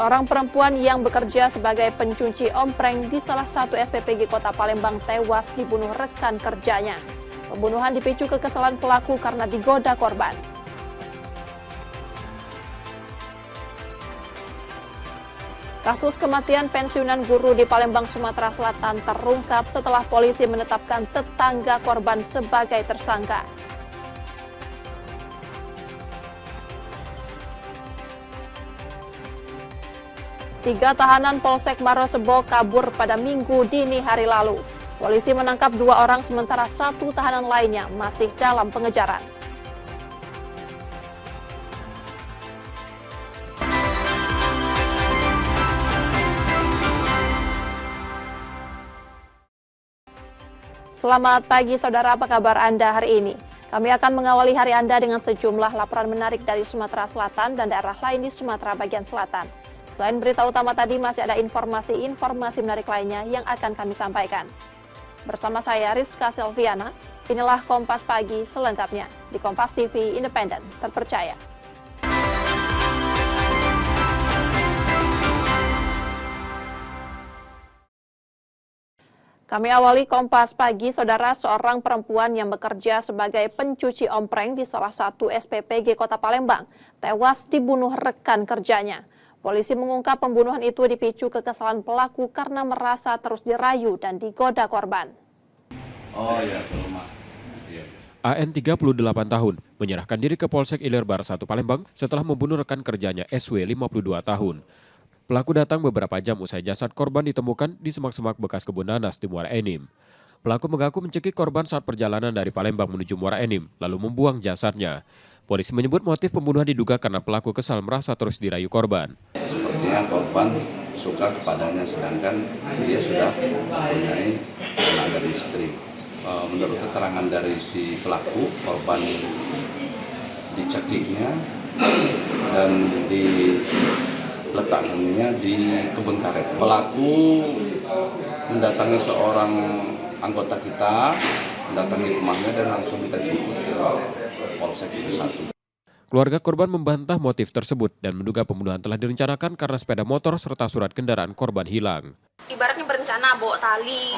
Seorang perempuan yang bekerja sebagai pencuci ompreng di salah satu SPPG Kota Palembang tewas dibunuh rekan kerjanya. Pembunuhan dipicu kekesalan pelaku karena digoda korban. Kasus kematian pensiunan guru di Palembang, Sumatera Selatan terungkap setelah polisi menetapkan tetangga korban sebagai tersangka. Tiga tahanan Polsek Marosebo kabur pada Minggu dini hari lalu. Polisi menangkap 2 orang sementara 1 tahanan lainnya masih dalam pengejaran. Selamat pagi saudara, apa kabar Anda hari ini? Kami akan mengawali hari Anda dengan sejumlah laporan menarik dari Sumatera Selatan dan daerah lain di Sumatera bagian selatan. Selain berita utama tadi, masih ada informasi menarik lainnya yang akan kami sampaikan. Bersama saya Rizka Silviana, inilah Kompas Pagi selengkapnya di Kompas TV Independen, terpercaya. Kami awali Kompas Pagi, saudara. Seorang perempuan yang bekerja sebagai pencuci ompreng di salah satu SPPG Kota Palembang tewas dibunuh rekan kerjanya. Polisi mengungkap pembunuhan itu dipicu kekesalan pelaku karena merasa terus dirayu dan digoda korban. Ke rumah. AN 38 tahun menyerahkan diri ke Polsek Ilir-Bar 1 Palembang setelah membunuh rekan kerjanya SW 52 tahun. Pelaku datang beberapa jam usai jasad korban ditemukan di semak-semak bekas kebun nanas di Muara Enim. Pelaku mengaku mencekik korban saat perjalanan dari Palembang menuju Muara Enim, lalu membuang jasadnya. Polisi menyebut motif pembunuhan diduga karena pelaku kesal merasa terus dirayu korban. Sepertinya korban suka kepadanya, sedangkan dia sudah mempunyai anak dan istri. Menurut keterangan dari si pelaku, korban dicekiknya dan diletakkannya di kebun karet. Pelaku mendatangi seorang anggota kita, mendatangi rumahnya dan langsung kita jemput ke Polsek 1. Keluarga korban membantah motif tersebut dan menduga pembunuhan telah direncanakan karena sepeda motor serta surat kendaraan korban hilang. Ibaratnya berencana bawa tali,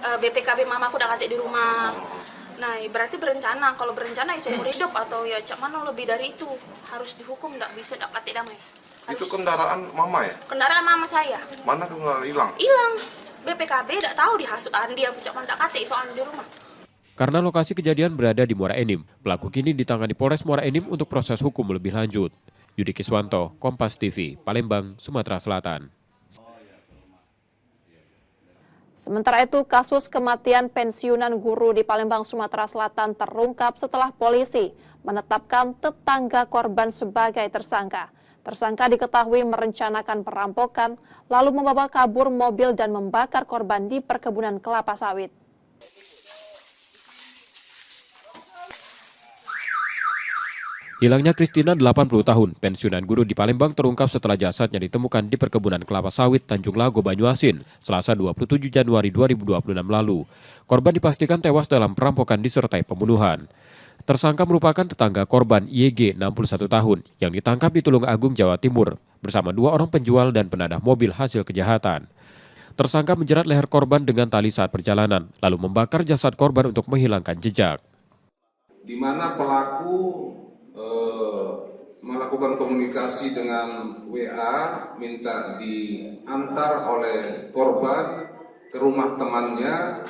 BPKB mamaku udah katik di rumah. Nah, berarti berencana. Kalau berencana ya seumur hidup atau ya cak mana lebih dari itu. Harus dihukum, nggak bisa nggak katik damai. Itu kendaraan mama ya? Kendaraan mama saya. Mana kendaraan hilang? Hilang. BPKB nggak tahu dihasut Andi apa cak mana nggak katik soalnya di rumah. Karena lokasi kejadian berada di Muara Enim, pelaku kini ditangani Polres Muara Enim untuk proses hukum lebih lanjut. Yudi Kiswanto, Kompas TV, Palembang, Sumatera Selatan. Sementara itu, kasus kematian pensiunan guru di Palembang, Sumatera Selatan terungkap setelah polisi menetapkan tetangga korban sebagai tersangka. Tersangka diketahui merencanakan perampokan, lalu membawa kabur mobil dan membakar korban di perkebunan kelapa sawit. Hilangnya Kristina 80 tahun, pensiunan guru di Palembang terungkap setelah jasadnya ditemukan di perkebunan kelapa sawit Tanjung Lago, Banyuasin, Selasa 27 Januari 2026 lalu. Korban dipastikan tewas dalam perampokan disertai pembunuhan. Tersangka merupakan tetangga korban YG 61 tahun yang ditangkap di Tulung Agung, Jawa Timur bersama 2 orang penjual dan penadah mobil hasil kejahatan. Tersangka menjerat leher korban dengan tali saat perjalanan, lalu membakar jasad korban untuk menghilangkan jejak. Di mana pelaku melakukan komunikasi dengan WA, minta diantar oleh korban ke rumah temannya,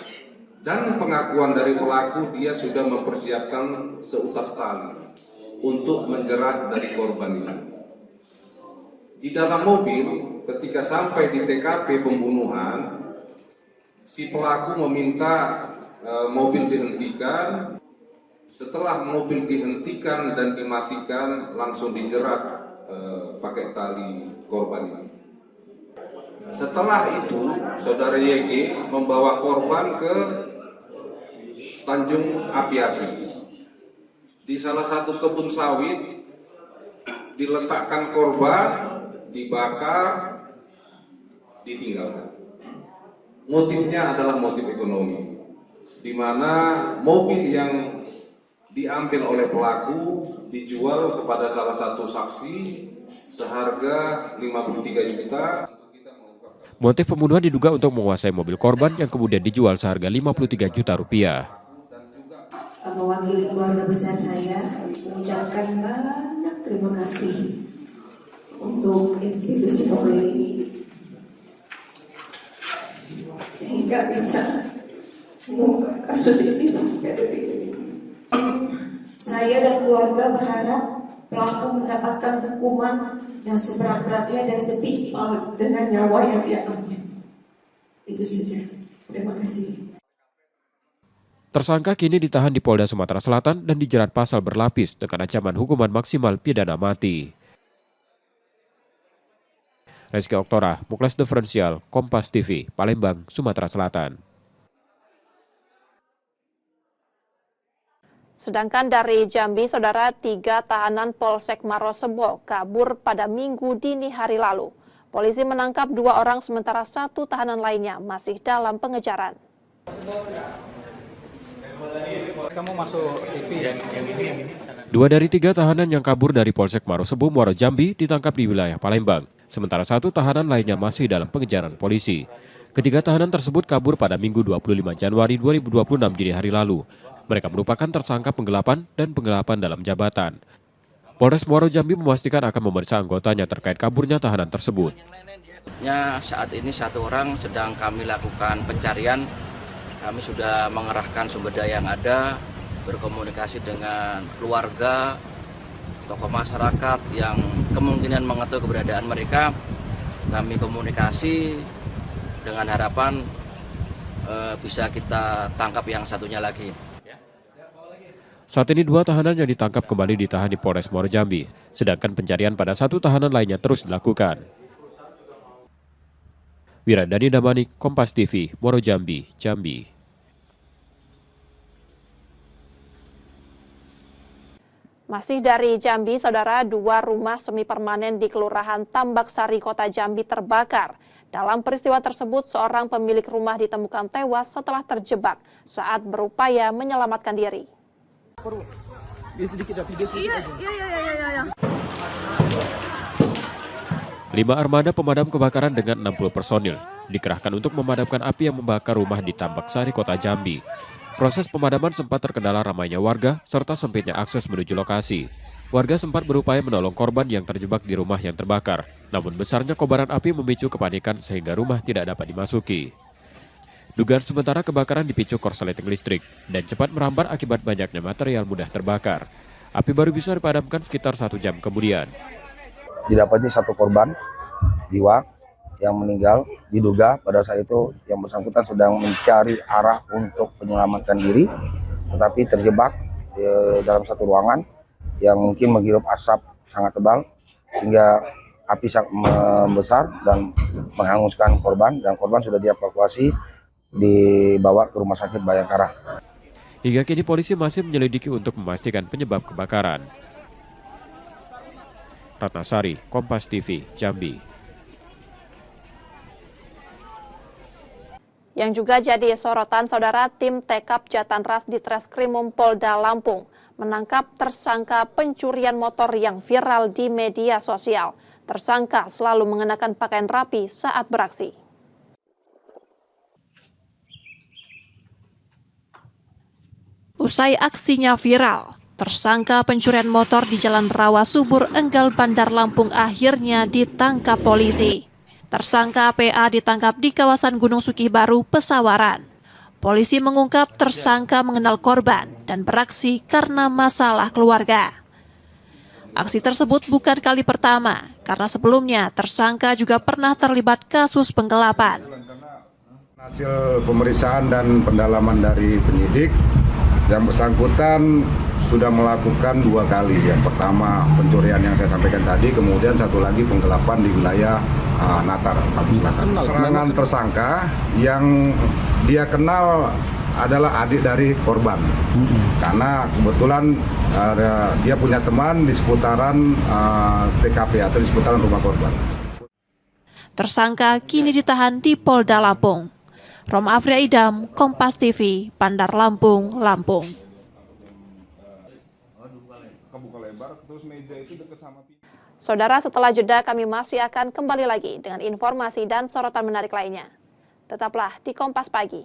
dan pengakuan dari pelaku dia sudah mempersiapkan seutas tali untuk menjerat dari korban ini. Di dalam mobil, ketika sampai di TKP pembunuhan, si pelaku meminta mobil dihentikan. Setelah mobil dihentikan dan dimatikan, langsung dijerat pakai tali korban ini. Setelah itu, saudara YG membawa korban ke Tanjung Api-Api. Di salah satu kebun sawit, diletakkan korban, dibakar, ditinggalkan. Motifnya adalah motif ekonomi, di mana mobil yang diambil oleh pelaku dijual kepada salah satu saksi seharga 53 juta. Motif pembunuhan diduga untuk menguasai mobil korban yang kemudian dijual seharga 53 juta rupiah. Mewakili keluarga besar saya mengucapkan banyak terima kasih untuk institusi Polri ini sehingga bisa mengungkap kasus ini sampai detik ini. Saya dan keluarga berharap pelaku mendapatkan hukuman yang seberat-beratnya dan setimpal dengan nyawa yang dia ambil. Itu saja. Terima kasih. Tersangka kini ditahan di Polda Sumatera Selatan dan dijerat pasal berlapis dengan ancaman hukuman maksimal pidana mati. Rizky Oktora, Muklas Diferensial, Kompas TV, Palembang, Sumatera Selatan. Sedangkan dari Jambi, saudara, 3 tahanan Polsek Marosebo kabur pada Minggu dini hari lalu. Polisi menangkap 2 orang sementara 1 tahanan lainnya masih dalam pengejaran. Kamu masuk TV yang ini. 2 dari 3 tahanan yang kabur dari Polsek Marosebo, Muaro Jambi ditangkap di wilayah Palembang. Sementara 1 tahanan lainnya masih dalam pengejaran polisi. Ketiga tahanan tersebut kabur pada Minggu 25 Januari 2026 dini hari lalu. Mereka merupakan tersangka penggelapan dan penggelapan dalam jabatan. Polres Muaro Jambi memastikan akan memeriksa anggotanya terkait kaburnya tahanan tersebut. Saat ini 1 orang sedang kami lakukan pencarian. Kami sudah mengerahkan sumber daya yang ada, berkomunikasi dengan keluarga, tokoh masyarakat yang kemungkinan mengetahui keberadaan mereka. Kami komunikasi dengan harapan bisa kita tangkap yang satunya lagi. Saat ini 2 tahanan yang ditangkap kembali ditahan di Polres Muaro Jambi, sedangkan pencarian pada 1 tahanan lainnya terus dilakukan. Wiradani Damani, Kompas TV, Muaro Jambi, Jambi. Masih dari Jambi, saudara, 2 rumah semi permanen di Kelurahan Tambak Sari, Kota Jambi terbakar. Dalam peristiwa tersebut, seorang pemilik rumah ditemukan tewas setelah terjebak saat berupaya menyelamatkan diri. 5 armada pemadam kebakaran dengan 60 personil dikerahkan untuk memadamkan api yang membakar rumah di Tambak Sari, Kota Jambi. Proses pemadaman sempat terkendala ramainya warga serta sempitnya akses menuju lokasi. Warga sempat berupaya menolong korban yang terjebak di rumah yang terbakar. Namun besarnya kobaran api memicu kepanikan sehingga rumah tidak dapat dimasuki. Dugaan sementara kebakaran dipicu korsleting listrik dan cepat merambat akibat banyaknya material mudah terbakar. Api baru bisa dipadamkan sekitar 1 jam kemudian. Didapati 1 korban jiwa yang meninggal, diduga pada saat itu yang bersangkutan sedang mencari arah untuk menyelamatkan diri, tetapi terjebak dalam 1 ruangan yang mungkin menghirup asap sangat tebal sehingga api sangat membesar dan menghanguskan korban, dan korban sudah dievakuasi dibawa ke Rumah Sakit Bayangkara. Hingga kini polisi masih menyelidiki untuk memastikan penyebab kebakaran. Ratnasari, Kompas TV, Jambi. Yang juga jadi sorotan, saudara, tim Tekap Jatanras di Treskrimum Polda Lampung menangkap tersangka pencurian motor yang viral di media sosial. Tersangka selalu mengenakan pakaian rapi saat beraksi. Usai aksinya viral, tersangka pencurian motor di Jalan Rawa Subur, Enggal, Bandar Lampung akhirnya ditangkap polisi. Tersangka PA ditangkap di kawasan Gunung Sukih Baru, Pesawaran. Polisi mengungkap tersangka mengenal korban dan beraksi karena masalah keluarga. Aksi tersebut bukan kali pertama, karena sebelumnya tersangka juga pernah terlibat kasus penggelapan. Hasil pemeriksaan dan pendalaman dari penyidik, yang bersangkutan sudah melakukan 2 kali. Yang pertama pencurian yang saya sampaikan tadi, kemudian 1 lagi penggelapan di wilayah Natar, Selatan. Keterangan tersangka yang dia kenal adalah adik dari korban, karena kebetulan dia punya teman di seputaran TKP atau di seputaran rumah korban. Tersangka kini ditahan di Polda Lampung. Roma Afria Idam, Kompas TV, Bandar Lampung, Lampung. lebar, terus meja itu dekat sama pintu. Saudara, setelah jeda kami masih akan kembali lagi dengan informasi dan sorotan menarik lainnya. Tetaplah di Kompas Pagi.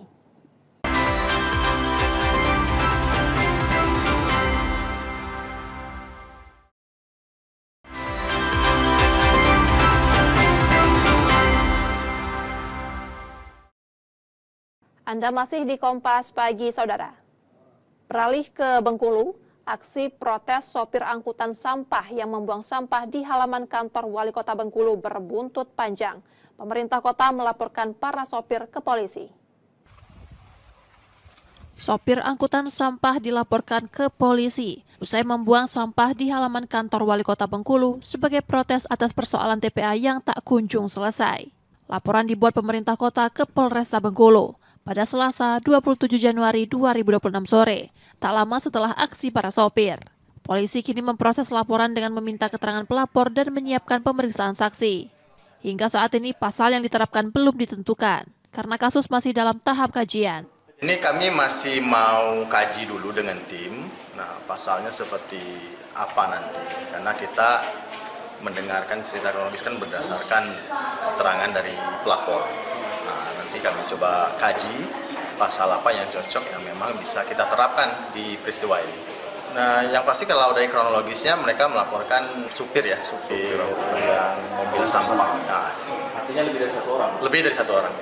Anda masih di Kompas Pagi, Saudara. Beralih ke Bengkulu, aksi protes sopir angkutan sampah yang membuang sampah di halaman kantor Wali Kota Bengkulu berbuntut panjang. Pemerintah kota melaporkan para sopir ke polisi. Sopir angkutan sampah dilaporkan ke polisi usai membuang sampah di halaman kantor Wali Kota Bengkulu sebagai protes atas persoalan TPA yang tak kunjung selesai. Laporan dibuat pemerintah kota ke Polresta Bengkulu pada Selasa 27 Januari 2026 sore, tak lama setelah aksi para sopir. Polisi kini memproses laporan dengan meminta keterangan pelapor dan menyiapkan pemeriksaan saksi. Hingga saat ini pasal yang diterapkan belum ditentukan, karena kasus masih dalam tahap kajian. Ini kami masih mau kaji dulu dengan tim, nah pasalnya seperti apa nanti, karena kita mendengarkan cerita kronologis kan berdasarkan keterangan dari pelapor. Nah, nanti kami coba kaji pasal apa yang cocok yang memang bisa kita terapkan di peristiwa ini. Nah, yang pasti kalau dari kronologisnya mereka melaporkan supir yang mobil sampah. Nah, Artinya lebih dari satu orang? Lebih dari satu orang.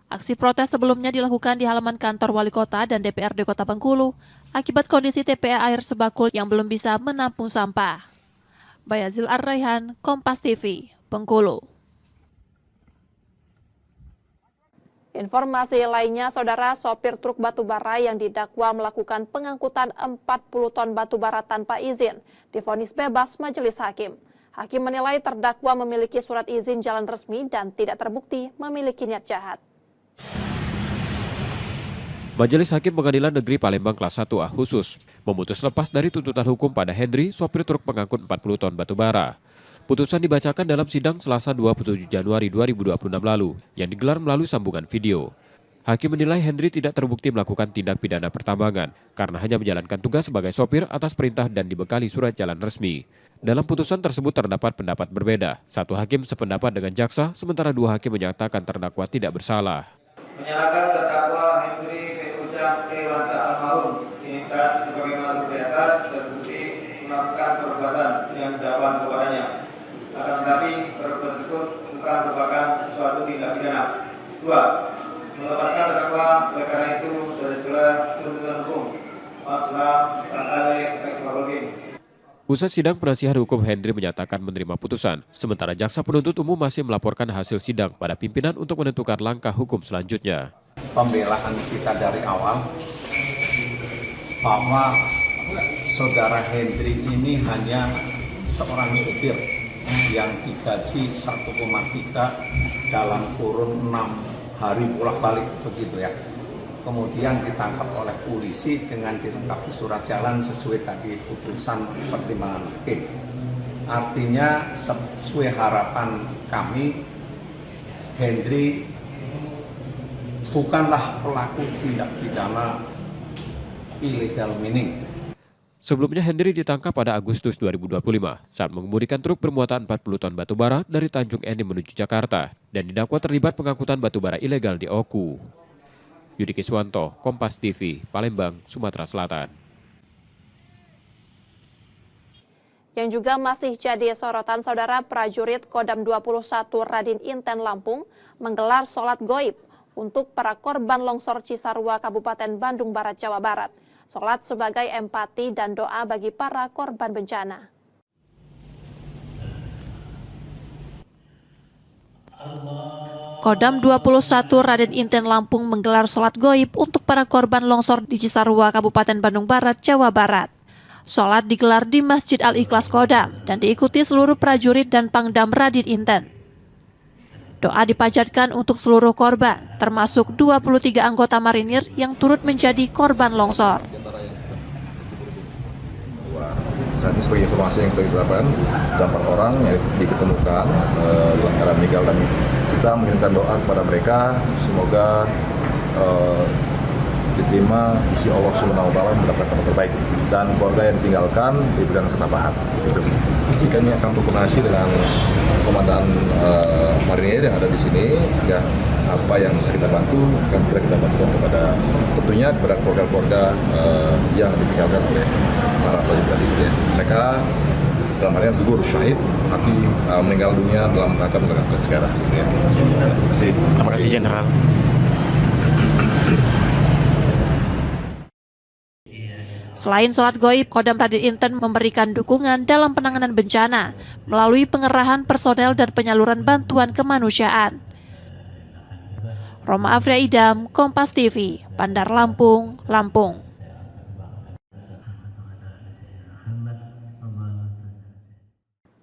Aksi protes sebelumnya dilakukan di halaman kantor Wali Kota dan DPRD Kota Bengkulu akibat kondisi TPA air sebakul yang belum bisa menampung sampah. Bayazil Ar-Raihan, Kompas TV, Bengkulu. Informasi lainnya, Saudara, sopir truk batubara yang didakwa melakukan pengangkutan 40 ton batubara tanpa izin divonis bebas majelis hakim. Hakim menilai terdakwa memiliki surat izin jalan resmi dan tidak terbukti memiliki niat jahat. Majelis Hakim Pengadilan Negeri Palembang kelas 1A khusus memutus lepas dari tuntutan hukum pada Hendri, sopir truk pengangkut 40 ton batubara. Putusan dibacakan dalam sidang Selasa 27 Januari 2026 lalu yang digelar melalui sambungan video. Hakim menilai Hendri tidak terbukti melakukan tindak pidana pertambangan karena hanya menjalankan tugas sebagai sopir atas perintah dan dibekali surat jalan resmi. Dalam putusan tersebut terdapat pendapat berbeda. Satu hakim sependapat dengan jaksa, sementara dua hakim menyatakan terdakwa tidak bersalah. Menyatakan terdakwa Hendri Petucang Dewasa Almarhum dinikah sebagaimana biasa terbukti melakukan perbuatan yang dakwaan kepadanya. Akan tetapi perbuatan tersebut bukan merupakan suatu tindak pidana. 2. Melepaskan terdakwa oleh karena itu dari segala tuntutan hukum. Usai sidang, penasihat hukum Hendri menyatakan menerima putusan, sementara jaksa penuntut umum masih melaporkan hasil sidang pada pimpinan untuk menentukan langkah hukum selanjutnya. Pembelaan kita dari awal bahwa saudara Hendri ini hanya seorang supir yang digaji 1,3 dalam kurun 6 hari bolak-balik begitu ya. Kemudian ditangkap oleh polisi dengan dilengkapi surat jalan sesuai tadi putusan pertimbangan hakim. Artinya sesuai harapan kami, Hendri bukanlah pelaku tindak pidana illegal mining. Sebelumnya Hendri ditangkap pada Agustus 2025 saat mengemudikan truk bermuatan 40 ton batubara dari Tanjung Enim menuju Jakarta dan didakwa terlibat pengangkutan batubara ilegal di Oku. Yudi Kiswanto, Kompas TV, Palembang, Sumatera Selatan. Yang juga masih jadi sorotan, Saudara, prajurit Kodam 21 Radin Inten Lampung menggelar sholat goib untuk para korban longsor Cisarua, Kabupaten Bandung Barat, Jawa Barat. Sholat sebagai empati dan doa bagi para korban bencana. Kodam 21 Raden Inten Lampung menggelar sholat goib untuk para korban longsor di Cisarua, Kabupaten Bandung Barat, Jawa Barat. Sholat digelar di Masjid Al-Ikhlas Kodam dan diikuti seluruh prajurit dan Pangdam Radin Inten. Doa dipanjatkan untuk seluruh korban, termasuk 23 anggota marinir yang turut menjadi korban longsor. Saat ini sebagai informasi yang sudah diterapkan, 8 orang yang diketemukan dalam keadaan meninggal dan kita mengirimkan doa kepada mereka, semoga diterima isi Allah Subhanahu wa taala mendapatkan yang terbaik dan keluarga yang ditinggalkan diberikan ketabahan. Gitu. Kami akan berkoordinasi dengan komandan marinir yang ada di sini ya, apa yang bisa kita bantu akan kita bantu tentunya kepada keluarga-keluarga yang ditinggalkan oleh para prajurit tadi. Ya. Mereka dalam hal ini gugur syahid, tapi meninggal dunia dalam rangka menegakkan tugas negara. Ya. Terima kasih Jenderal. Selain sholat goib, Kodam Radit Inten memberikan dukungan dalam penanganan bencana melalui pengerahan personel dan penyaluran bantuan kemanusiaan. Roma Afria Idam, Kompas TV, Bandar Lampung, Lampung.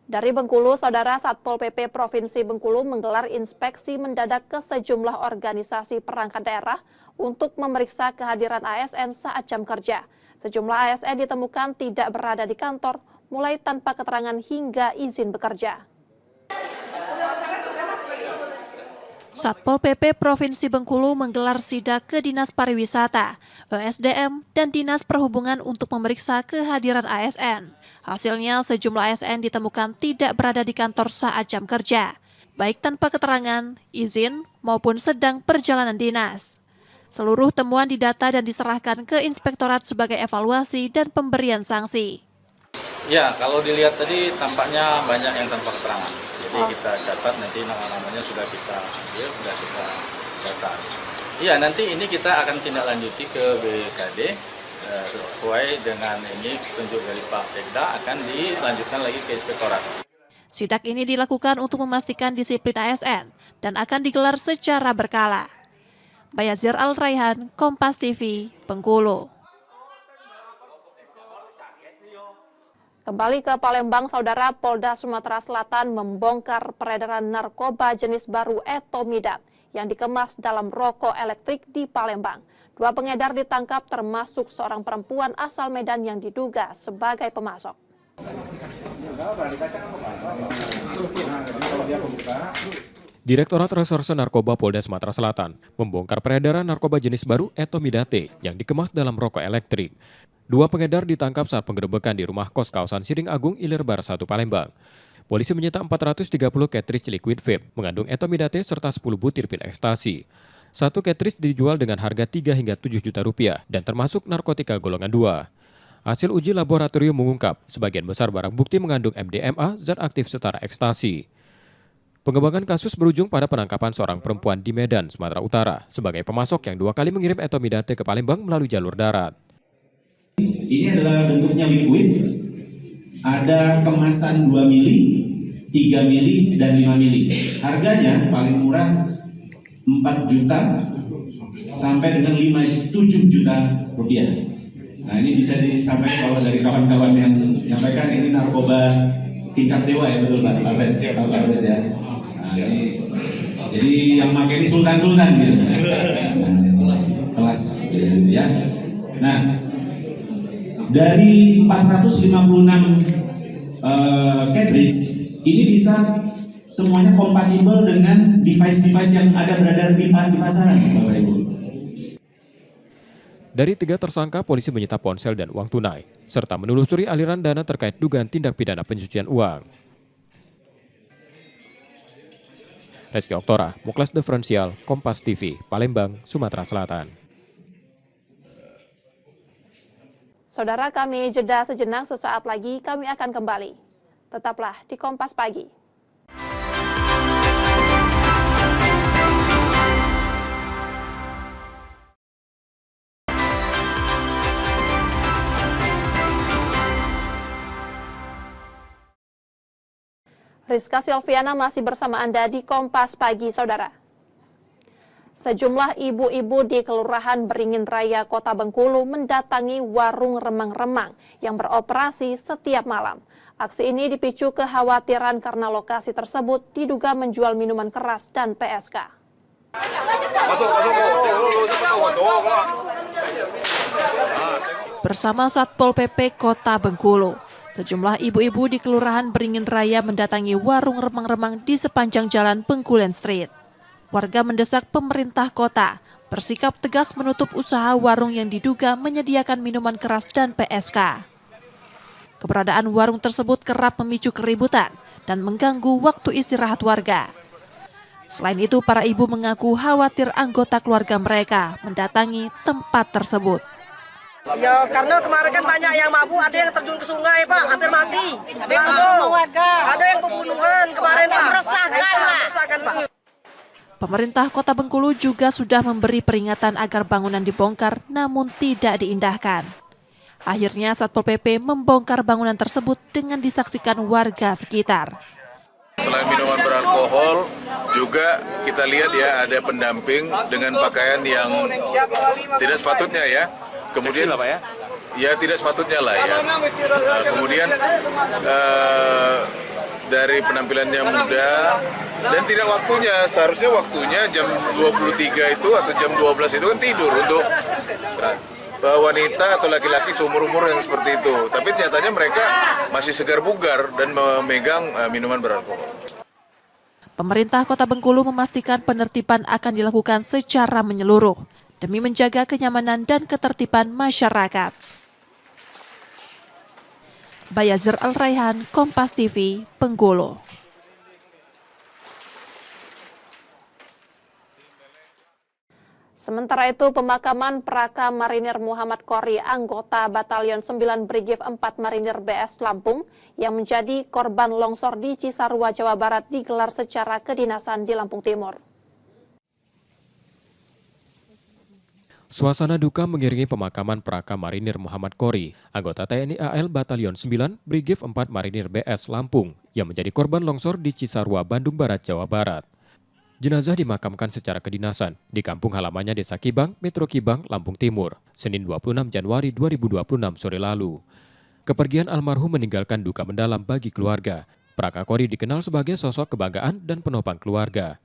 Dari Bengkulu, Saudara, Satpol PP Provinsi Bengkulu menggelar inspeksi mendadak ke sejumlah organisasi perangkat daerah untuk memeriksa kehadiran ASN saat jam kerja. Sejumlah ASN ditemukan tidak berada di kantor, mulai tanpa keterangan hingga izin bekerja. Satpol PP Provinsi Bengkulu menggelar sidak ke Dinas Pariwisata, ESDM, dan Dinas Perhubungan untuk memeriksa kehadiran ASN. Hasilnya, sejumlah ASN ditemukan tidak berada di kantor saat jam kerja, baik tanpa keterangan, izin, maupun sedang perjalanan dinas. Seluruh temuan didata dan diserahkan ke Inspektorat sebagai evaluasi dan pemberian sanksi. Ya, kalau dilihat tadi tampaknya banyak yang tanpa keterangan. Jadi kita catat, nanti nama-namanya sudah kita ambil, sudah kita catat. Iya, nanti ini kita akan tindak lanjuti ke BKD sesuai dengan ini petunjuk dari Pak Sekda, akan dilanjutkan lagi ke Inspektorat. Sidak ini dilakukan untuk memastikan disiplin ASN dan akan digelar secara berkala. Bayazir Al-Raihan, Kompas TV, Bengkulu. Kembali ke Palembang, Saudara, Polda Sumatera Selatan membongkar peredaran narkoba jenis baru etomidat yang dikemas dalam rokok elektrik di Palembang. 2 pengedar ditangkap termasuk seorang perempuan asal Medan yang diduga sebagai pemasok. Direktorat Reserse Narkoba Polda Sumatera Selatan membongkar peredaran narkoba jenis baru etomidate yang dikemas dalam rokok elektrik. 2 pengedar ditangkap saat penggerebekan di rumah kos kawasan Siring Agung, Ilir Barat 1, Palembang. Polisi menyita 430 cartridge liquid vape mengandung etomidate serta 10 butir pil ekstasi. 1 cartridge dijual dengan harga 3 hingga 7 juta rupiah dan termasuk narkotika golongan 2. Hasil uji laboratorium mengungkap sebagian besar barang bukti mengandung MDMA, zat aktif setara ekstasi. Pengembangan kasus berujung pada penangkapan seorang perempuan di Medan, Sumatera Utara sebagai pemasok yang 2 kali mengirim etomidate ke Palembang melalui jalur darat. Ini adalah bentuknya liquid, ada kemasan 2 mili, 3 mili, dan 5 mili. Harganya paling murah 4 juta sampai dengan 7 juta rupiah. Nah, ini bisa disampaikan kalau dari kawan-kawan yang menyampaikan ini narkoba tingkat dewa ya, betul Pak Ben? Ya. Nah, ini, jadi yang pakai ini sultan-sultan gitu. Kelas ya. Nah, dari 456 cartridge ini bisa semuanya kompatibel dengan device-device yang ada beredar di pasaran, Bapak Ibu. Dari 3 tersangka, polisi menyita ponsel dan uang tunai, serta menelusuri aliran dana terkait dugaan tindak pidana pencucian uang. Reski Oktora, Muklas Diferensial, Kompas TV, Palembang, Sumatera Selatan. Saudara, kami jeda sejenak, sesaat lagi kami akan kembali. Tetaplah di Kompas Pagi. Rizka Silviana masih bersama Anda di Kompas Pagi, Saudara. Sejumlah ibu-ibu di Kelurahan Beringin Raya, Kota Bengkulu mendatangi warung remang-remang yang beroperasi setiap malam. Aksi ini dipicu kekhawatiran karena lokasi tersebut diduga menjual minuman keras dan PSK. Bersama Satpol PP Kota Bengkulu, sejumlah ibu-ibu di Kelurahan Beringin Raya mendatangi warung remang-remang di sepanjang jalan Bengkulen Street. Warga mendesak pemerintah kota bersikap tegas menutup usaha warung yang diduga menyediakan minuman keras dan PSK. Keberadaan warung tersebut kerap memicu keributan dan mengganggu waktu istirahat warga. Selain itu, para ibu mengaku khawatir anggota keluarga mereka mendatangi tempat tersebut. Ya, karena kemarin kan banyak yang mabuk, ada yang terjun ke sungai, Pak, hampir mati. Ada yang pembunuhan kemarin, Pak. Meresahkan, Pak. Pemerintah Kota Bengkulu juga sudah memberi peringatan agar bangunan dibongkar namun tidak diindahkan. Akhirnya Satpol PP membongkar bangunan tersebut dengan disaksikan warga sekitar. Selain minuman beralkohol, juga kita lihat ya ada pendamping dengan pakaian yang tidak sepatutnya ya. Kemudian ya tidak sepatutnya lah ya. Kemudian dari penampilannya muda dan tidak waktunya, seharusnya waktunya jam 23 itu atau jam 12 itu kan tidur untuk wanita atau laki-laki seumur-umur yang seperti itu. Tapi nyatanya mereka masih segar bugar dan memegang minuman beralkohol. Pemerintah Kota Bengkulu memastikan penertiban akan dilakukan secara menyeluruh demi menjaga kenyamanan dan ketertiban masyarakat. Bayazir Al-Raihan, Kompas TV, Bengkulu. Sementara itu, pemakaman Praka Marinir Muhammad Kori, anggota Batalion 9 Brigif 4 Marinir BS Lampung, yang menjadi korban longsor di Cisarua, Jawa Barat, digelar secara kedinasan di Lampung Timur. Suasana duka mengiringi pemakaman Praka Marinir Muhammad Kori, anggota TNI AL Batalion 9 Brigif 4 Marinir BS Lampung, yang menjadi korban longsor di Cisarua, Bandung Barat, Jawa Barat. Jenazah dimakamkan secara kedinasan di kampung halamannya Desa Kibang, Metro Kibang, Lampung Timur, Senin 26 Januari 2026 sore lalu. Kepergian almarhum meninggalkan duka mendalam bagi keluarga. Praka Kori dikenal sebagai sosok kebanggaan dan penopang keluarga.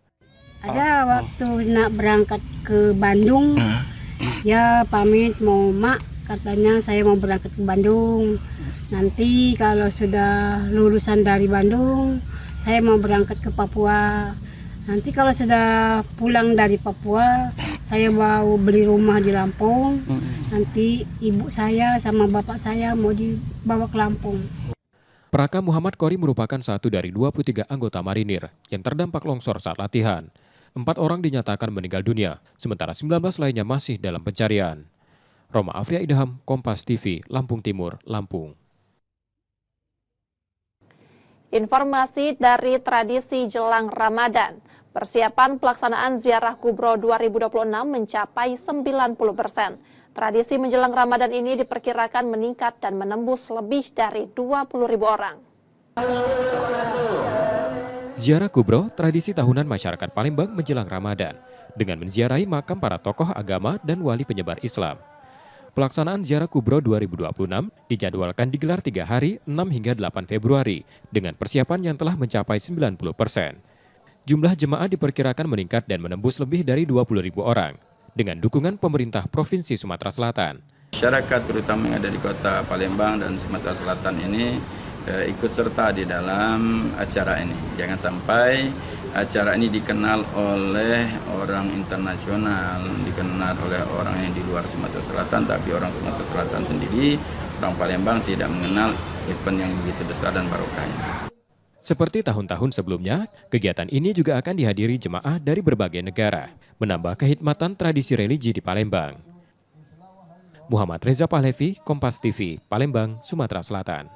Ada waktu nak berangkat ke Bandung, ya pamit mau mak, katanya saya mau berangkat ke Bandung. Nanti kalau sudah lulusan dari Bandung, saya mau berangkat ke Papua. Nanti kalau sudah pulang dari Papua, saya mau beli rumah di Lampung. Nanti ibu saya sama bapak saya mau dibawa ke Lampung. Praka Muhammad Kori merupakan satu dari 23 anggota marinir yang terdampak longsor saat latihan. 4 orang dinyatakan meninggal dunia, sementara 19 lainnya masih dalam pencarian. Roma Afria Idham, Kompas TV, Lampung Timur, Lampung. Informasi dari tradisi jelang Ramadan. Persiapan pelaksanaan Ziarah Kubro 2026 mencapai 90%. Tradisi menjelang Ramadan ini diperkirakan meningkat dan menembus lebih dari 20.000 orang. Ziarah Kubro, tradisi tahunan masyarakat Palembang menjelang Ramadan, dengan menziarahi makam para tokoh agama dan wali penyebar Islam. Pelaksanaan Ziarah Kubro 2026 dijadwalkan digelar 3 hari, 6 hingga 8 Februari, dengan persiapan yang telah mencapai 90%. Jumlah jemaah diperkirakan meningkat dan menembus lebih dari 20.000 orang, dengan dukungan pemerintah Provinsi Sumatera Selatan. Masyarakat terutama yang ada di kota Palembang dan Sumatera Selatan ini ikut serta di dalam acara ini. Jangan sampai acara ini dikenal oleh orang internasional, dikenal oleh orang yang di luar Sumatera Selatan, tapi orang Sumatera Selatan sendiri, orang Palembang tidak mengenal event yang begitu besar dan barokah ini. Seperti tahun-tahun sebelumnya, kegiatan ini juga akan dihadiri jemaah dari berbagai negara, menambah kehikmatan tradisi religi di Palembang. Muhammad Reza Pahlevi, Kompas TV, Palembang, Sumatera Selatan.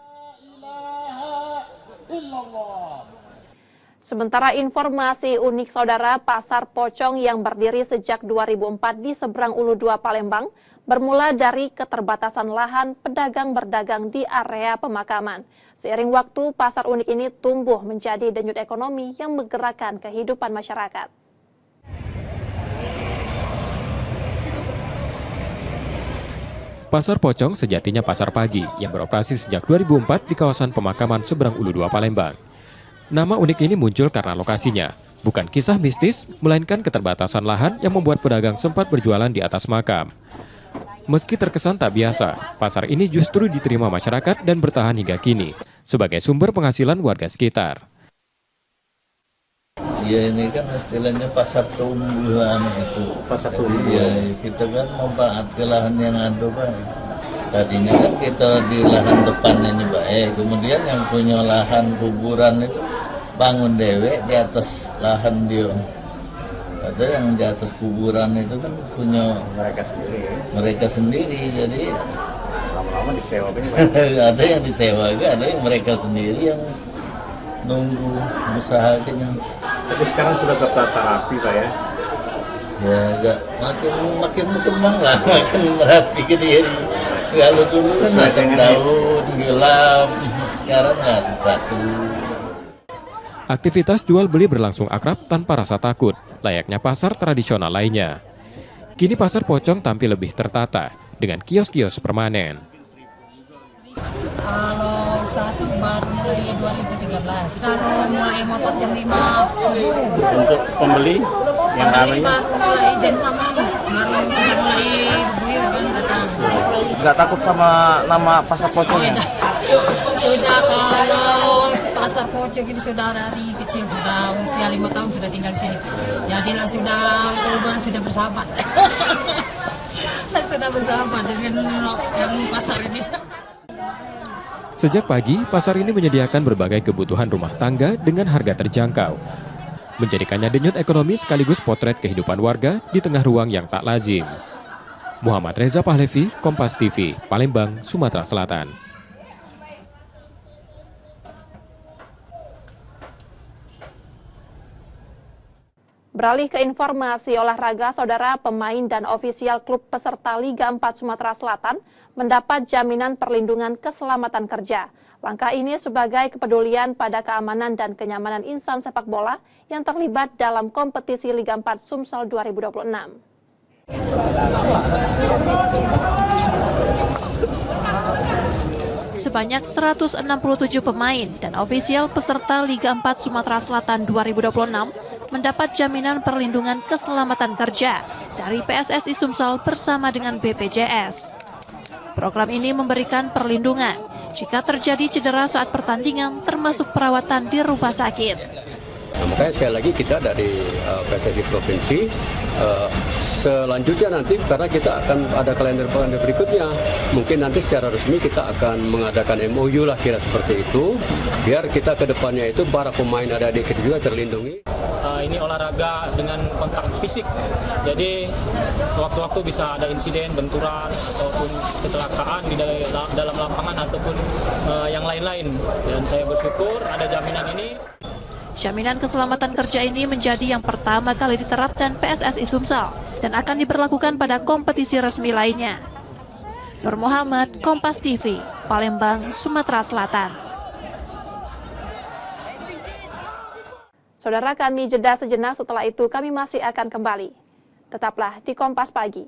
Sementara informasi unik saudara, Pasar Pocong yang berdiri sejak 2004 di seberang Ulu 2 Palembang bermula dari keterbatasan lahan pedagang berdagang di area pemakaman. Seiring waktu, pasar unik ini tumbuh menjadi denyut ekonomi yang menggerakkan kehidupan masyarakat. Pasar Pocong sejatinya pasar pagi yang beroperasi sejak 2004 di kawasan pemakaman seberang Ulu 2 Palembang. Nama unik ini muncul karena lokasinya. Bukan kisah mistis, melainkan keterbatasan lahan yang membuat pedagang sempat berjualan di atas makam. Meski terkesan tak biasa, pasar ini justru diterima masyarakat dan bertahan hingga kini sebagai sumber penghasilan warga sekitar. Ya ini kan istilahnya pasar tumbuhan itu. Pasar tumbuhan. Ya kita kan memanfaatkan lahan yang ada Pak. Tadinya kan kita di lahan depan ini baik. Kemudian yang punya lahan kuburan itu bangun dewek di atas lahan dia. Ada yang di atas kuburan itu kan punya mereka sendiri. Jadi lama-lama disewa. Ada yang disewa, ada yang mereka sendiri yang nunggu usahanya. Tapi sekarang sudah tertata rapi Pak ya? Ya agak makin berkembang lah, makin merapi ke diri. Kalau dulu kan ada daun, gelap, sekarang nggak batu. Aktivitas jual beli berlangsung akrab tanpa rasa takut, layaknya pasar tradisional lainnya. Kini pasar Pocong tampil lebih tertata dengan kios-kios permanen. Kalau satu baru mulai 2013. Kalau mulai motor jam 5 subuh. Untuk pembeli yang ramai baru mulai jam 6. Baru sudah mulai buyur kan datang. Nggak takut sama nama pasar Pocong ya? Sudah kalau pasar Pocong ini sudah dari kecil, sudah usia 5 tahun sudah tinggal di sini. Jadi sudah korban sudah bersahabat. Sudah bersahabat dengan yang pasar ini. Sejak pagi, pasar ini menyediakan berbagai kebutuhan rumah tangga dengan harga terjangkau. Menjadikannya denyut ekonomi sekaligus potret kehidupan warga di tengah ruang yang tak lazim. Muhammad Reza Pahlevi, Kompas TV, Palembang, Sumatera Selatan. Beralih ke informasi olahraga, saudara, pemain dan ofisial klub peserta Liga 4 Sumatera Selatan mendapat jaminan perlindungan keselamatan kerja. Langkah ini sebagai kepedulian pada keamanan dan kenyamanan insan sepak bola yang terlibat dalam kompetisi Liga 4 Sumsel 2026. Sebanyak 167 pemain dan ofisial peserta Liga 4 Sumatera Selatan 2026 mendapat jaminan perlindungan keselamatan kerja dari PSSI Sumsel bersama dengan BPJS. Program ini memberikan perlindungan jika terjadi cedera saat pertandingan termasuk perawatan di rumah sakit. Nah, makanya sekali lagi kita dari PSSI Provinsi selanjutnya nanti karena kita akan ada kalender berikutnya, mungkin nanti secara resmi kita akan mengadakan MOU lah kira seperti itu, biar kita ke depannya itu para pemain adik-adik kita juga terlindungi. Ini olahraga dengan kontak fisik, jadi sewaktu-waktu bisa ada insiden, benturan, ataupun kecelakaan di dalam lapangan ataupun yang lain-lain. Dan saya bersyukur ada jaminan ini. Jaminan keselamatan kerja ini menjadi yang pertama kali diterapkan PSSI Sumsel dan akan diberlakukan pada kompetisi resmi lainnya. Nur Muhammad, Kompas TV, Palembang, Sumatera Selatan. Saudara, kami jeda sejenak, setelah itu kami masih akan kembali. Tetaplah di Kompas Pagi.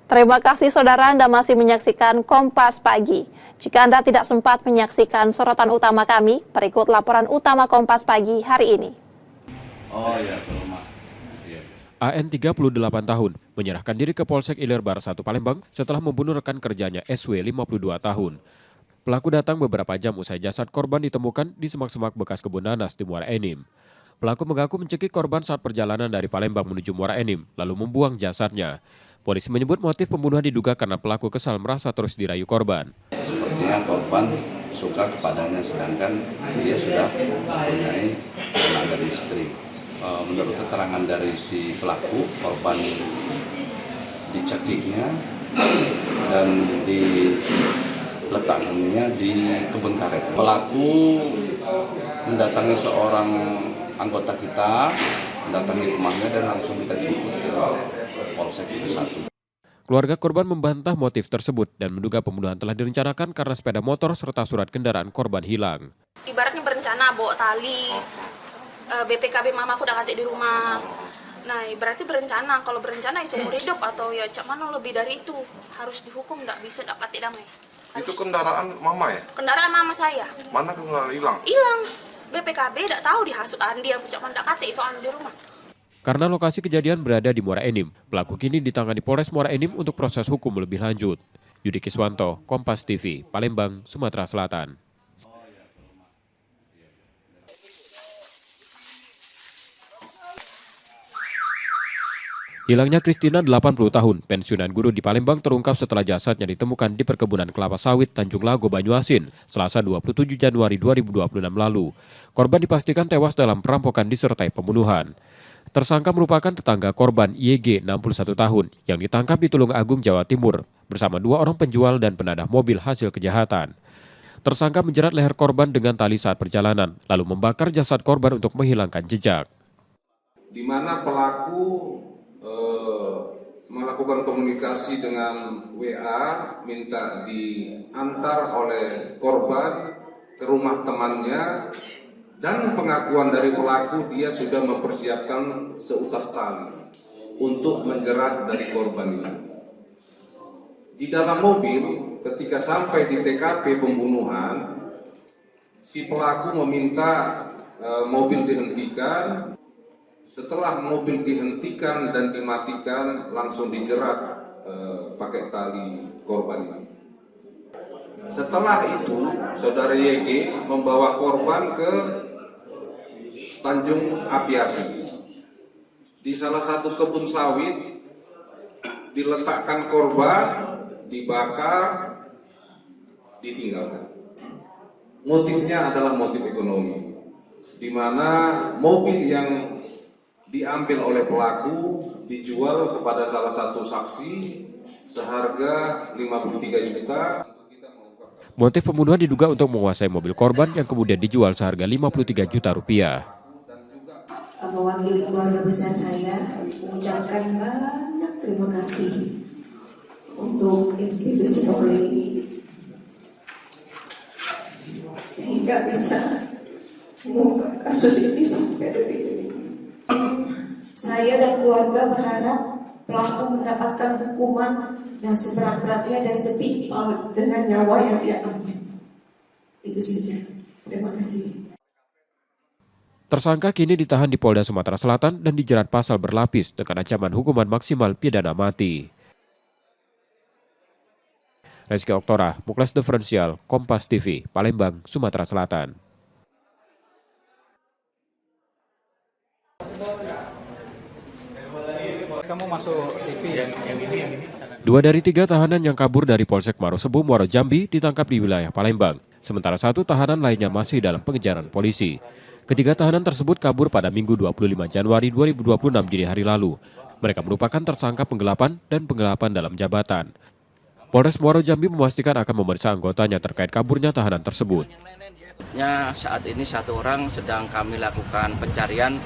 Terima kasih saudara, Anda masih menyaksikan Kompas Pagi. Jika Anda tidak sempat menyaksikan sorotan utama kami, berikut laporan utama Kompas Pagi hari ini. AN 38 tahun menyerahkan diri ke Polsek Ilir-Bar 1 Palembang setelah membunuh rekan kerjanya SW 52 tahun. Pelaku datang beberapa jam usai jasad korban ditemukan di semak-semak bekas kebun nanas di Muara Enim. Pelaku mengaku mencekik korban saat perjalanan dari Palembang menuju Muara Enim, lalu membuang jasadnya. Polisi menyebut motif pembunuhan diduga karena pelaku kesal merasa terus dirayu korban. Sepertinya korban suka kepadanya, sedangkan dia sudah mempunyai anak dan istri. Menurut keterangan dari si pelaku, korban dicekiknya dan diletakkannya di kebun karet. Pelaku mendatangi seorang anggota kita, mendatangi rumahnya dan langsung kita jemput ke Polsek Ilir 1. Keluarga korban membantah motif tersebut dan menduga pembunuhan telah direncanakan karena sepeda motor serta surat kendaraan korban hilang. Ibaratnya berencana bawa tali, BPKB mamaku udah katik di rumah. Nah, berarti berencana. Kalau berencana ya seumur hidup atau ya cak mana lebih dari itu. Harus dihukum, nggak bisa dapat damai. Itu kendaraan mama ya? Kendaraan mama saya. Mana kendaraan hilang? Hilang. BPKB tidak tahu dihasut dia, cak mana katik soalnya di rumah. Karena lokasi kejadian berada di Muara Enim, pelaku kini ditangani Polres Muara Enim untuk proses hukum lebih lanjut. Yudi Kiswanto, Kompas TV, Palembang, Sumatera Selatan. Hilangnya Kristina 80 tahun, pensiunan guru di Palembang terungkap setelah jasadnya ditemukan di perkebunan kelapa sawit Tanjung Lago, Banyuasin, Selasa 27 Januari 2026 lalu. Korban dipastikan tewas dalam perampokan disertai pembunuhan. Tersangka merupakan tetangga korban YG 61 tahun yang ditangkap di Tulung Agung, Jawa Timur bersama 2 orang penjual dan penadah mobil hasil kejahatan. Tersangka menjerat leher korban dengan tali saat perjalanan, lalu membakar jasad korban untuk menghilangkan jejak. Di mana pelaku melakukan komunikasi dengan WA, minta diantar oleh korban ke rumah temannya, dan pengakuan dari pelaku dia sudah mempersiapkan seutas tali untuk menjerat dari korban ini. Di dalam mobil, ketika sampai di TKP pembunuhan, si pelaku meminta mobil dihentikan. Setelah mobil dihentikan dan dimatikan, langsung dijerat pakai tali korban ini. Setelah itu, saudara YG membawa korban ke Tanjung Api-Api. Di salah satu kebun sawit, diletakkan korban, dibakar, ditinggalkan. Motifnya adalah motif ekonomi, di mana mobil yang diambil oleh pelaku dijual kepada salah satu saksi seharga 53 juta. Motif pembunuhan diduga untuk menguasai mobil korban yang kemudian dijual seharga 53 juta rupiah. Mewakili keluarga besar saya mengucapkan banyak terima kasih untuk institusi Polri ini sehingga bisa mengungkap kasus ini sampai detik ini. Saya dan keluarga berharap pelaku mendapatkan hukuman yang seberat-beratnya dan setimpal dengan nyawa yang dia ambil. Itu saja. Terima kasih. Tersangka kini ditahan di Polda Sumatera Selatan dan dijerat pasal berlapis dengan ancaman hukuman maksimal pidana mati. Rizky Oktora, Muklas Diferensial, Kompas TV, Palembang, Sumatera Selatan. Kamu masuk TV yang ini. 2 dari 3 tahanan yang kabur dari Polsek Marosebo, Muaro Jambi ditangkap di wilayah Palembang. Sementara 1 tahanan lainnya masih dalam pengejaran polisi. Ketiga tahanan tersebut kabur pada Minggu 25 Januari 2026 dini hari lalu. Mereka merupakan tersangka penggelapan dan penggelapan dalam jabatan. Polres Muaro Jambi memastikan akan memeriksa anggotanya terkait kaburnya tahanan tersebut. Saat ini 1 orang sedang kami lakukan pencarian.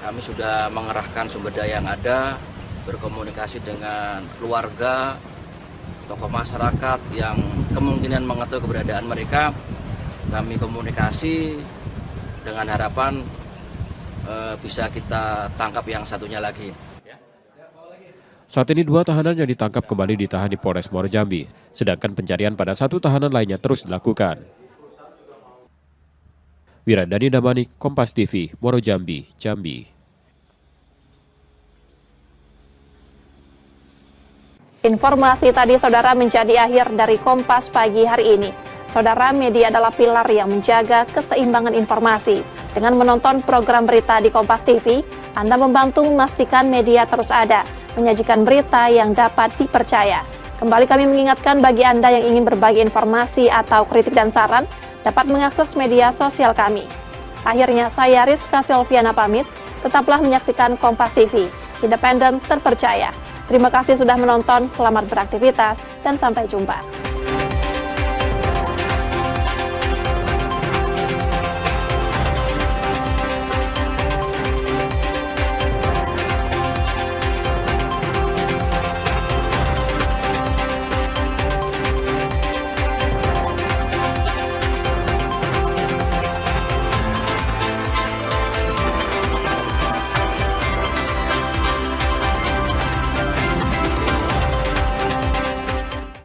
Kami sudah mengerahkan sumber daya yang ada, berkomunikasi dengan keluarga, tokoh masyarakat yang kemungkinan mengetahui keberadaan mereka. Kami komunikasi dengan harapan bisa kita tangkap yang satunya lagi. Saat ini 2 tahanan yang ditangkap kembali ditahan di Polres Muaro Jambi, sedangkan pencarian pada 1 tahanan lainnya terus dilakukan. Wiradani Damani, Kompas TV, Muaro Jambi, Jambi. Informasi tadi saudara menjadi akhir dari Kompas pagi hari ini. Saudara, media adalah pilar yang menjaga keseimbangan informasi. Dengan menonton program berita di Kompas TV, Anda membantu memastikan media terus ada, menyajikan berita yang dapat dipercaya. Kembali kami mengingatkan bagi Anda yang ingin berbagi informasi atau kritik dan saran, dapat mengakses media sosial kami. Akhirnya saya Rizka Silviana pamit, tetaplah menyaksikan Kompas TV, independen terpercaya. Terima kasih sudah menonton, selamat beraktivitas, dan sampai jumpa.